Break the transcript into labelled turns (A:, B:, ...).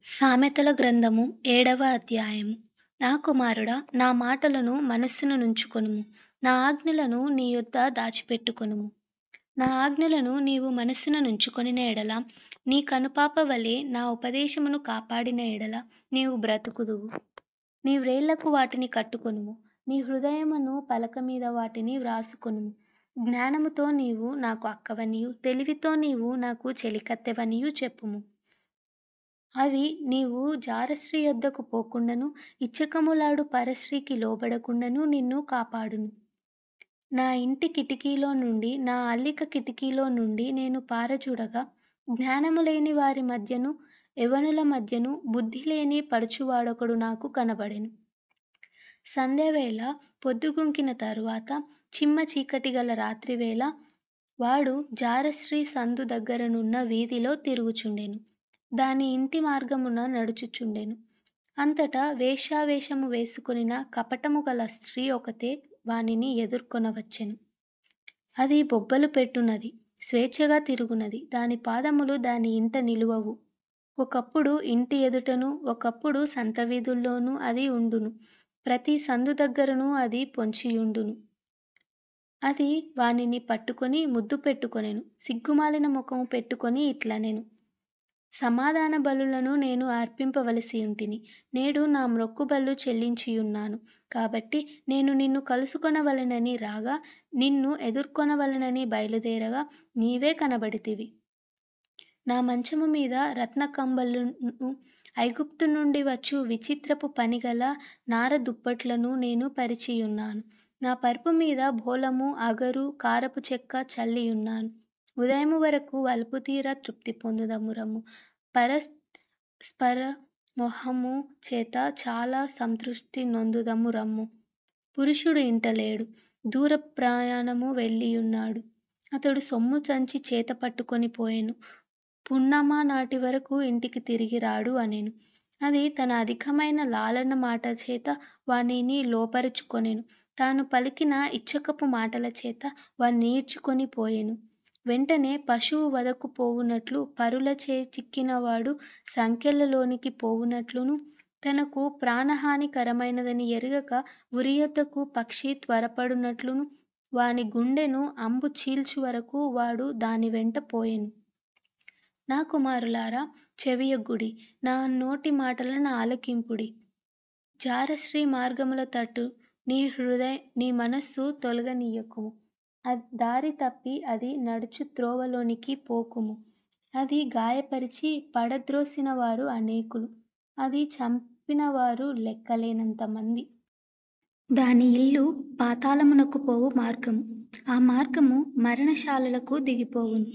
A: సామెతల గ్రంథము 7వ అధ్యాయము. నా కుమారుడా, నా మాటలను మనస్సున నుంచుకొనుము. నా ఆజ్ఞలను నీ యొద్ద దాచిపెట్టుకొనుము. నా ఆజ్ఞలను నీవు మనస్సున నుంచుకొనిన ఎడల, నీ కనుపాప వలె నా ఉపదేశమును కాపాడిన ఎడల నీవు బ్రతుకుదువు. నీ వ్రేళ్లకు వాటిని కట్టుకొనుము. నీ హృదయమును పలక మీద వాటిని వ్రాసుకొనుము. జ్ఞానముతో నీవు నాకు అక్కవనియు, తెలివితో నీవు నాకు చెలికత్తెవనియు చెప్పుము. అవి నీవు జారస్త్రీ యొద్దకు పోకుండాను, ఇచ్చకములాడు పరస్త్రీకి లోబడకుండాను నిన్ను కాపాడును. నా ఇంటి కిటికీలో నుండి, నా అల్లిక కిటికీలో నుండి నేను పారజూడగా, జ్ఞానము లేని వారి మధ్యను, యవ్వనుల మధ్యను బుద్ధి లేని పడుచువాడొకడు నాకు కనబడెను. సంధ్యవేళ పొద్దుగుంకిన తరువాత, చిమ్మ చీకటి గల రాత్రివేళ వాడు జారస్త్రీ సందు దగ్గరనున్న వీధిలో తిరుగుచుండెను. దాని ఇంటి మార్గమున నడుచుచుండెను. అంతటా వేశ్యావేషము వేసుకొనిన కపటము గల స్త్రీ ఒకతే వానిని ఎదుర్కొనవచ్చెను. అది బొబ్బలు పెట్టునది, స్వేచ్ఛగా తిరుగునది. దాని పాదములు దాని ఇంట నిలువవు. ఒకప్పుడు ఇంటి ఎదుటను, ఒకప్పుడు సంత వీధుల్లోనూ అది ఉండును. ప్రతి సందు దగ్గరను అది పొంచియుండును. అది వానిని పట్టుకొని ముద్దు పెట్టుకొనెను. సిగ్గుమాలిన ముఖము పెట్టుకొని ఇట్లనెను: సమాధాన బలులను నేను అర్పింపవలసియుంటిని. నేడు నా మ్రొక్కుబళ్ళు చెల్లించియున్నాను. కాబట్టి నేను నిన్ను కలుసుకొనవలెనని రాగా, నిన్ను ఎదుర్కొనవలెనని బయలుదేరగా, నీవే కనబడితివి. నా మంచము మీద రత్నకంబళును, ఐగుప్తు నుండి వచ్చు విచిత్రపు పనిగల నార దుప్పట్లను నేను పరిచియున్నాను. నా పరుపు మీద బోళము, అగరు, కారపు చెక్క చల్లియున్నాను. ఉదయము వరకు వలుపు తీర తృప్తి పొందుదము రమ్ము. పరస్పర మోహము చేత చాలా సంతృప్తి నొందుదము రమ్ము. పురుషుడు ఇంట లేడు, దూర ప్రయాణము వెళ్ళియున్నాడు. అతడు సొమ్ము సంచి చేత పట్టుకొని పోయెను. పున్నమ నాటి వరకు ఇంటికి తిరిగి రాడు అనెను. అది తన అధికమైన లాలన మాట చేత వానిని లోపరుచుకొనెను. తాను పలికిన ఇచ్చకపు మాటల చేత వానిని ఈడ్చుకొని పోయెను. వెంటనే పశువు వధకు పోవునట్లు, పరులచే చిక్కినవాడు సంకెళ్ళలోనికి పోవునట్లును, తనకు ప్రాణహానికరమైనదని ఎరుగక ఉరియొద్దకు పక్షి త్వరపడునట్లును, వాని గుండెను అంబు చీల్చు వరకు వాడు దాని వెంట పోయెను. నా కుమారులారా, చెవియొగ్గుడి, నా నోటి మాటలను ఆలకింపుడి. జారస్త్రీ మార్గముల తట్టు నీ మనస్సు తొలగనీయకుము. దారి తప్పి అది నడుచు త్రోవలోనికి పోకుము. అది గాయపరిచి పడద్రోసిన వారు అనేకులు. అది చంపినవారు లెక్కలేనంత మంది. దాని ఇల్లు పాతాళమునకు పోవు మార్గము. ఆ మార్గము మరణశాలలకు దిగిపోవును.